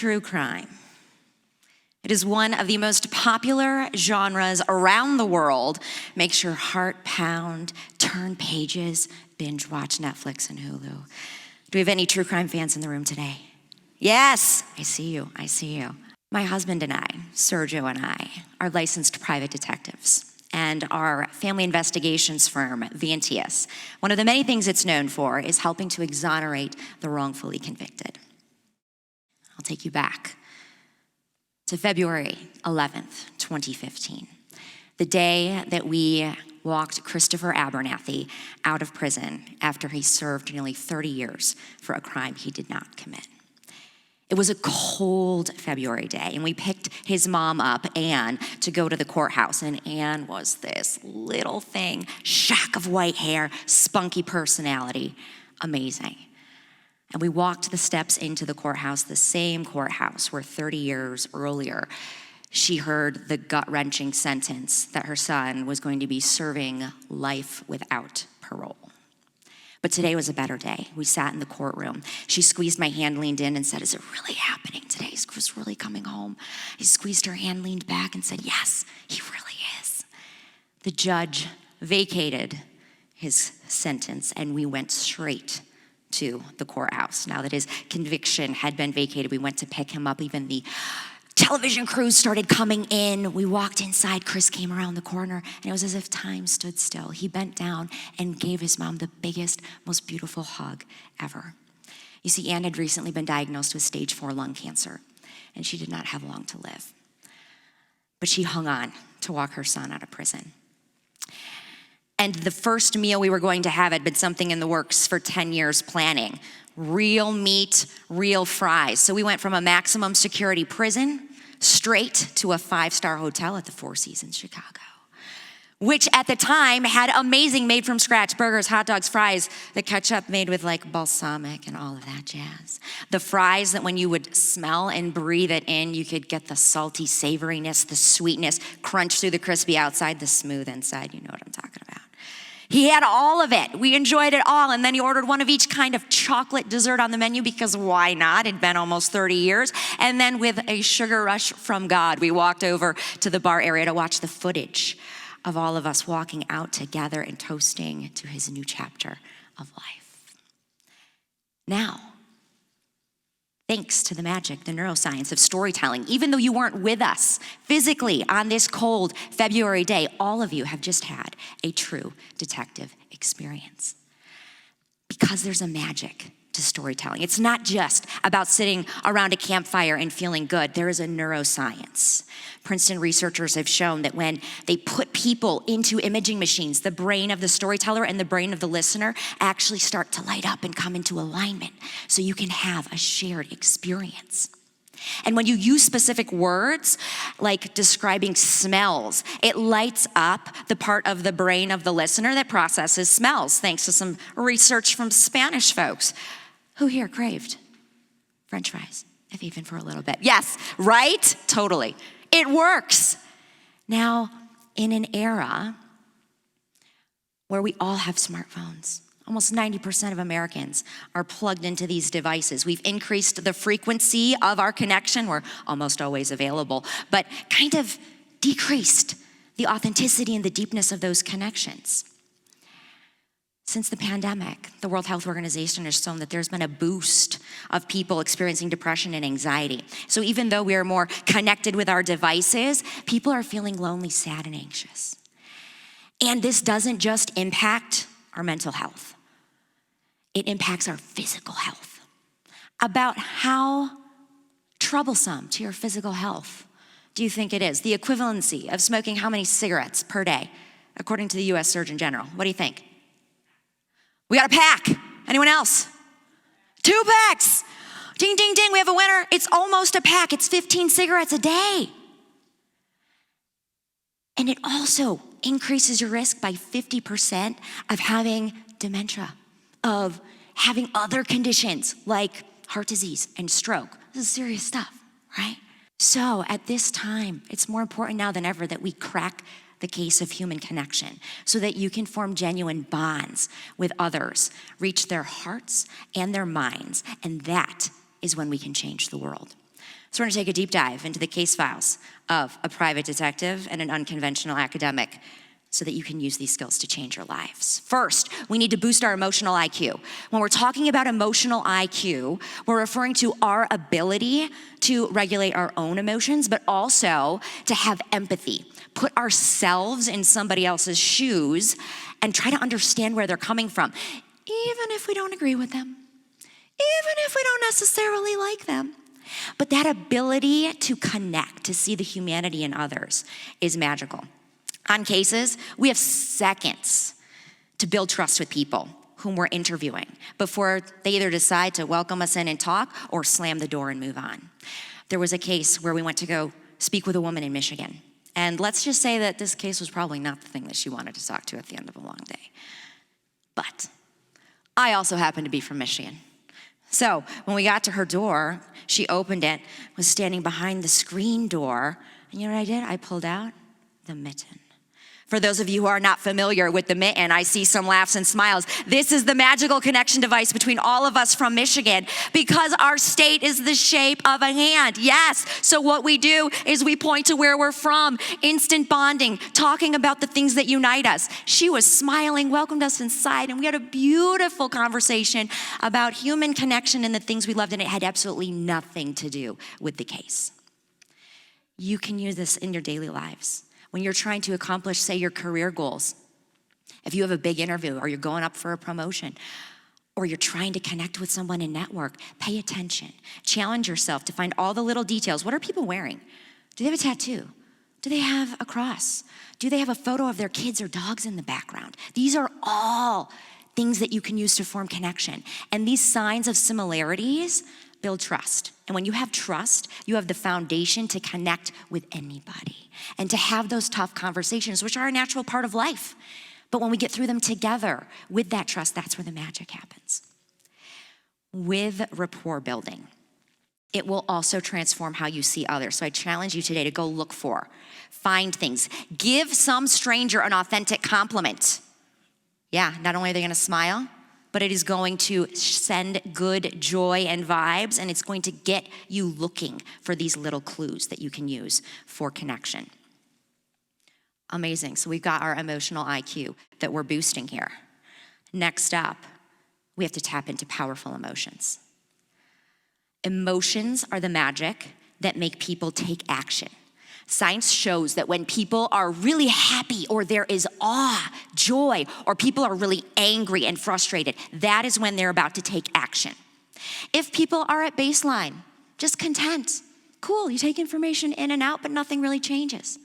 true crime. It is one of the most popular genres around the world. Makes your heart pound, turn pages, binge watch Netflix and Hulu. Do we have any true crime fans in the room today? Yes, I see you. My husband and I, Sergio and I, are licensed private detectives. And our family investigations firm, Vantius, one of the many things it's known for is helping to exonerate the wrongfully convicted. I'll take you back to February 11th, 2015, the day that we walked Christopher Abernathy out of prison after he served nearly 30 years for a crime he did not commit. It was a cold February day, and we picked his mom up, Anne, to go to the courthouse. And Anne was this little thing, shock of white hair, spunky personality, amazing. And we walked the steps into the courthouse, the same courthouse where 30 years earlier, she heard the gut-wrenching sentence that her son was going to be serving life without parole. But today was a better day. We sat in the courtroom. She squeezed my hand, leaned in, and said, "Is it really happening today? Is Chris really coming home?" He squeezed her hand, leaned back, and said, "Yes, he really is." The judge vacated his sentence, and we went straight to the courthouse. Now that his conviction had been vacated, we went to pick him up. Even the television crews started coming in. We walked inside. Chris came around the corner, and it was as if time stood still. He bent down and gave his mom the biggest, most beautiful hug ever. You see, Anne had recently been diagnosed with stage 4 lung cancer, and she did not have long to live. But she hung on to walk her son out of prison. And the first meal we were going to have had been something in the works for 10 years planning. Real meat, real fries. So we went from a maximum security prison straight to a 5-star hotel at the Four Seasons Chicago, which at the time had amazing made from scratch burgers, hot dogs, fries, the ketchup made with like balsamic and all of that jazz. The fries that when you would smell and breathe it in, you could get the salty savoriness, the sweetness, crunch through the crispy outside, the smooth inside. You know what I'm talking about. He had all of it. We enjoyed it all. And then he ordered one of each kind of chocolate dessert on the menu because why not? It'd been almost 30 years. And then with a sugar rush from God, we walked over to the bar area to watch the footage of all of us walking out together and toasting to his new chapter of life. Now, thanks to the magic, the neuroscience of storytelling, even though you weren't with us physically on this cold February day, all of you have just had a true detective experience. Because there's a magic to storytelling. It's not just about sitting around a campfire and feeling good. There is a neuroscience. Princeton researchers have shown that when they put people into imaging machines, the brain of the storyteller and the brain of the listener actually start to light up and come into alignment so you can have a shared experience. And when you use specific words, like describing smells, it lights up the part of the brain of the listener that processes smells, thanks to some research from Spanish folks. Who here craved French fries, if even for a little bit? Yes, right? Totally. It works. Now, in an era where we all have smartphones, almost 90% of Americans are plugged into these devices. We've increased the frequency of our connection. We're almost always available, but kind of decreased the authenticity and the deepness of those connections. Since the pandemic, the World Health Organization has shown that there's been a boost of people experiencing depression and anxiety. So even though we are more connected with our devices, people are feeling lonely, sad, and anxious. And this doesn't just impact our mental health. It impacts our physical health. About how troublesome to your physical health do you think it is? The equivalency of smoking how many cigarettes per day, according to the US Surgeon General? What do you think? We got a pack. Anyone else? 2 packs. Ding, ding, ding, we have a winner. It's almost a pack. It's 15 cigarettes a day. And it also increases your risk by 50% of having dementia, of having other conditions like heart disease and stroke. This is serious stuff, right? So at this time, it's more important now than ever that we crack the case of human connection so that you can form genuine bonds with others, reach their hearts and their minds, and that is when we can change the world. So we're gonna take a deep dive into the case files of a private detective and an unconventional academic so that you can use these skills to change your lives. First, we need to boost our emotional IQ. When we're talking about emotional IQ, we're referring to our ability to regulate our own emotions, but also to have empathy, put ourselves in somebody else's shoes and try to understand where they're coming from, even if we don't agree with them, even if we don't necessarily like them. But that ability to connect, to see the humanity in others is magical. On cases, we have seconds to build trust with people whom we're interviewing before they either decide to welcome us in and talk or slam the door and move on. There was a case where we went to go speak with a woman in Michigan. And let's just say that this case was probably not the thing that she wanted to talk to at the end of a long day. But I also happen to be from Michigan. So when we got to her door, she opened it, was standing behind the screen door, and you know what I did? I pulled out the Mitten. For those of you who are not familiar with the Mitten, I see some laughs and smiles. This is the magical connection device between all of us from Michigan because our state is the shape of a hand. Yes, so what we do is we point to where we're from, instant bonding, talking about the things that unite us. She was smiling, welcomed us inside, and we had a beautiful conversation about human connection and the things we loved, and it had absolutely nothing to do with the case. You can use this in your daily lives. When you're trying to accomplish, say, your career goals, if you have a big interview or you're going up for a promotion, or you're trying to connect with someone in network, pay attention. Challenge yourself to find all the little details. What are people wearing? Do they have a tattoo? Do they have a cross? Do they have a photo of their kids or dogs in the background? These are all things that you can use to form connection. And these signs of similarities build trust. And when you have trust, you have the foundation to connect with anybody and to have those tough conversations, which are a natural part of life. But when we get through them together with that trust, that's where the magic happens. With rapport building, it will also transform how you see others. So I challenge you today to go look for, find things, give some stranger an authentic compliment. Yeah, not only are they gonna smile, but it is going to send good joy and vibes, and it's going to get you looking for these little clues that you can use for connection. Amazing. So we've got our emotional IQ that we're boosting here. Next up, we have to tap into powerful emotions. Emotions are the magic that make people take action. Science shows that when people are really happy or there is awe, joy, or people are really angry and frustrated, that is when they're about to take action. If people are at baseline, just content, cool, you take information in and out, but nothing really changes.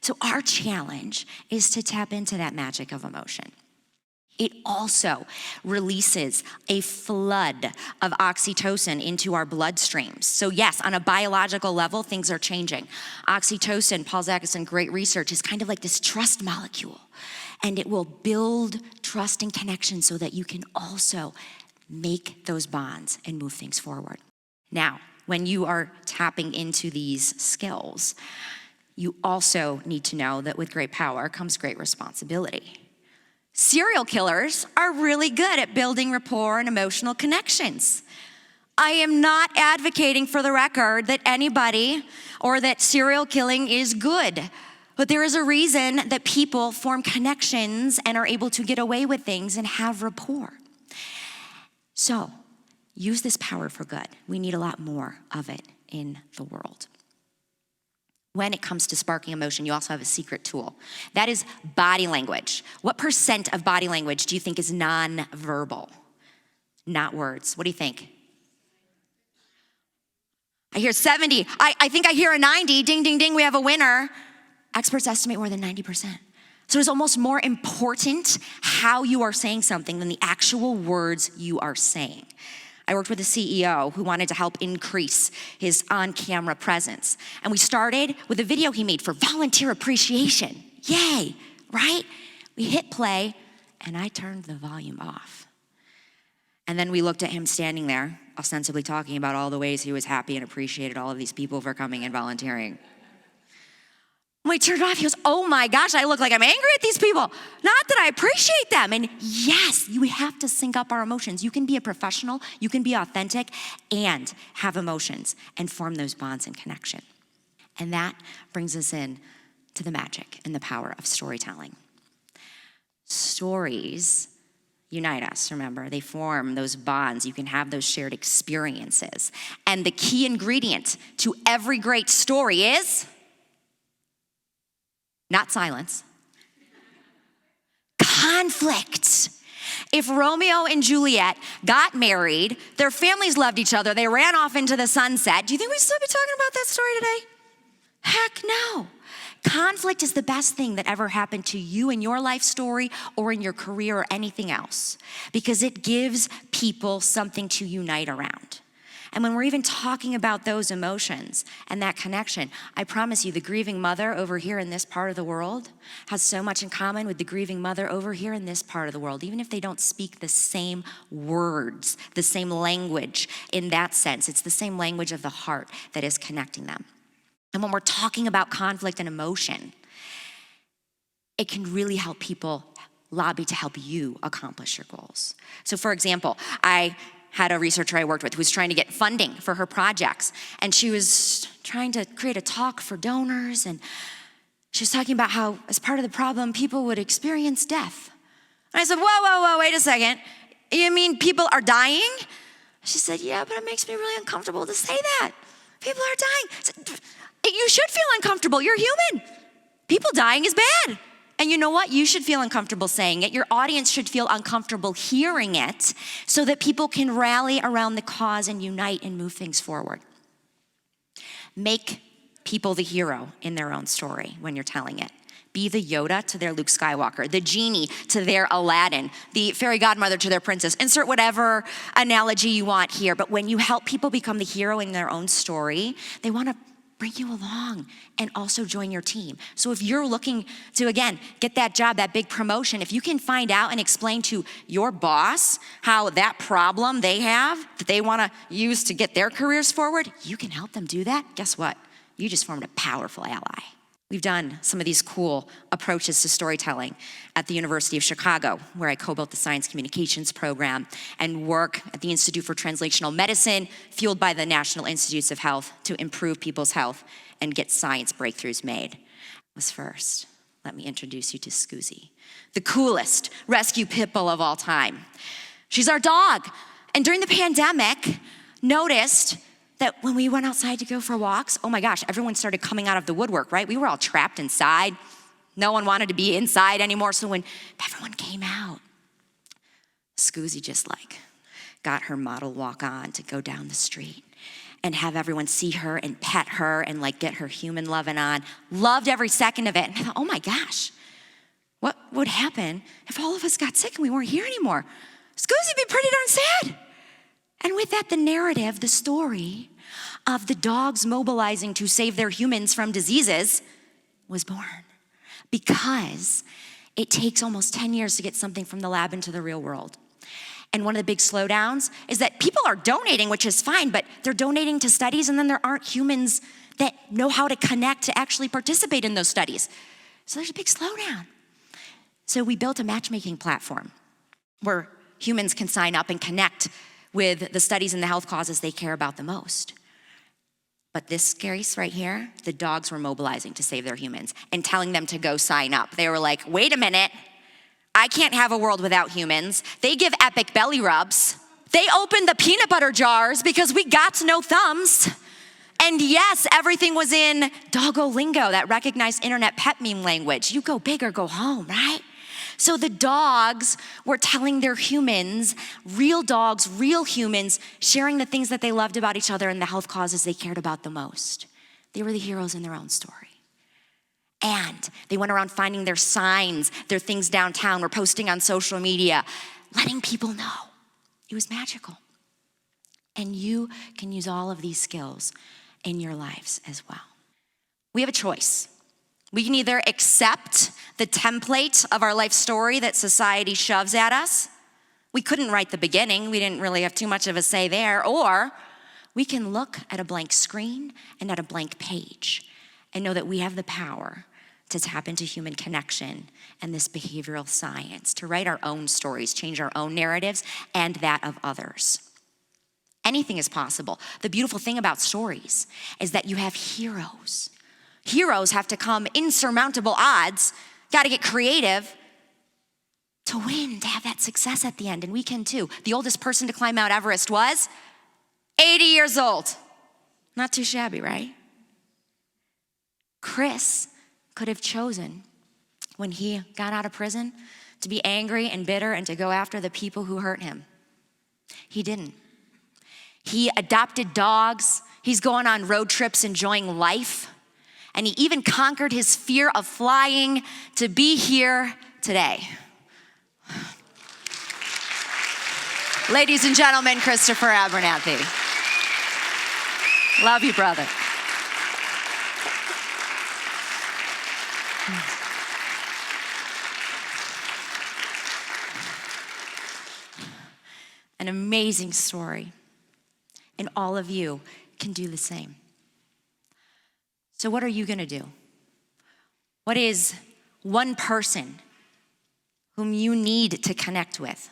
So our challenge is to tap into that magic of emotion. It also releases a flood of oxytocin into our bloodstreams. So yes, on a biological level, things are changing. Oxytocin, Paul Zachison, great research, is kind of like this trust molecule. And it will build trust and connection so that you can also make those bonds and move things forward. Now, when you are tapping into these skills, you also need to know that with great power comes great responsibility. Serial killers are really good at building rapport and emotional connections. I am not advocating, for the record, that anybody or that serial killing is good, but there is a reason that people form connections and are able to get away with things and have rapport. So, use this power for good. We need a lot more of it in the world. When it comes to sparking emotion, you also have a secret tool. That is body language. What % of body language do you think is non-verbal? Not words. What do you think? I hear 70. I think I hear a 90. Ding, ding, ding, we have a winner. Experts estimate more than 90%. So it's almost more important how you are saying something than the actual words you are saying. I worked with a CEO who wanted to help increase his on-camera presence. And we started with a video he made for volunteer appreciation. Yay, right? We hit play, and I turned the volume off. And then we looked at him standing there, ostensibly talking about all the ways he was happy and appreciated all of these people for coming and volunteering. When we turned it off, he goes, oh my gosh, I look like I'm angry at these people. Not that I appreciate them. And yes, you have to sync up our emotions. You can be a professional, you can be authentic, and have emotions and form those bonds and connection. And that brings us in to the magic and the power of storytelling. Stories unite us, remember. They form those bonds. You can have those shared experiences. And the key ingredient to every great story is not silence, conflict. If Romeo and Juliet got married, their families loved each other, they ran off into the sunset, do you think we'd still be talking about that story today? Heck no. Conflict is the best thing that ever happened to you in your life story or in your career or anything else, because it gives people something to unite around. And when we're even talking about those emotions and that connection, I promise you the grieving mother over here in this part of the world has so much in common with the grieving mother over here in this part of the world, even if they don't speak the same words, the same language in that sense. It's the same language of the heart that is connecting them. And when we're talking about conflict and emotion, it can really help people lobby to help you accomplish your goals. So for example, I had a researcher I worked with who was trying to get funding for her projects. And she was trying to create a talk for donors. And she was talking about how, as part of the problem, people would experience death. And I said, whoa, wait a second. You mean people are dying? She said, yeah, but it makes me really uncomfortable to say that. People are dying. I said, you should feel uncomfortable. You're human. People dying is bad. And you know what? You should feel uncomfortable saying it. Your audience should feel uncomfortable hearing it so that people can rally around the cause and unite and move things forward. Make people the hero in their own story when you're telling it. Be the Yoda to their Luke Skywalker, the genie to their Aladdin, the fairy godmother to their princess. Insert whatever analogy you want here. But when you help people become the hero in their own story, they want to bring you along and also join your team. So if you're looking to, again, get that job, that big promotion, if you can find out and explain to your boss how that problem they have that they want to use to get their careers forward, you can help them do that. Guess what? You just formed a powerful ally. We've done some of these cool approaches to storytelling at the University of Chicago, where I co-built the Science Communications program and work at the Institute for Translational Medicine, fueled by the National Institutes of Health to improve people's health and get science breakthroughs made. Was first, let me introduce you to Scoozie, the coolest rescue pit bull of all time. She's our dog. And during the pandemic, noticed that when we went outside to go for walks, oh my gosh, everyone started coming out of the woodwork, right? We were all trapped inside. No one wanted to be inside anymore. So when everyone came out, Scoozie just got her model walk on to go down the street and have everyone see her and pet her and get her human loving on. Loved every second of it. And I thought, oh my gosh, what would happen if all of us got sick and we weren't here anymore? Scoozie would be pretty darn sad. And with that, the narrative, the story of the dogs mobilizing to save their humans from diseases was born. Because it takes almost 10 years to get something from the lab into the real world. And one of the big slowdowns is that people are donating, which is fine, but they're donating to studies and then there aren't humans that know how to connect to actually participate in those studies. So there's a big slowdown. So we built a matchmaking platform where humans can sign up and connect with the studies and the health causes they care about the most. But this case right here, the dogs were mobilizing to save their humans and telling them to go sign up. They were like, wait a minute, I can't have a world without humans. They give epic belly rubs. They opened the peanut butter jars because we got no thumbs. And yes, everything was in doggo lingo, that recognized internet pet meme language. You go big or go home, right? So the dogs were telling their humans, real dogs, real humans, sharing the things that they loved about each other and the health causes they cared about the most. They were the heroes in their own story. And they went around finding their signs, their things downtown, were posting on social media, letting people know. It was magical. And you can use all of these skills in your lives as well. We have a choice. We can either accept the template of our life story that society shoves at us. We couldn't write the beginning. We didn't really have too much of a say there. Or we can look at a blank screen and at a blank page and know that we have the power to tap into human connection and this behavioral science, to write our own stories, change our own narratives and that of others. Anything is possible. The beautiful thing about stories is that you have heroes. Heroes have to come insurmountable odds, got to get creative to win, to have that success at the end, and we can too. The oldest person to climb Mount Everest was 80 years old. Not too shabby, right? Chris could have chosen, when he got out of prison, to be angry and bitter and to go after the people who hurt him. He didn't. He adopted dogs. He's going on road trips, enjoying life. And he even conquered his fear of flying to be here today. Ladies and gentlemen, Christopher Abernathy. Love you, brother. An amazing story. And all of you can do the same. So what are you going to do? What is one person whom you need to connect with?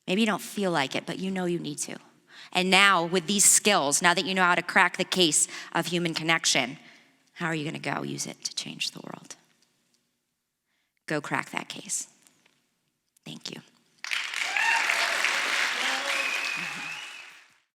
Maybe you don't feel like it, but you know you need to. And now with these skills, now that you know how to crack the case of human connection, how are you going to go use it to change the world? Go crack that case. Thank you.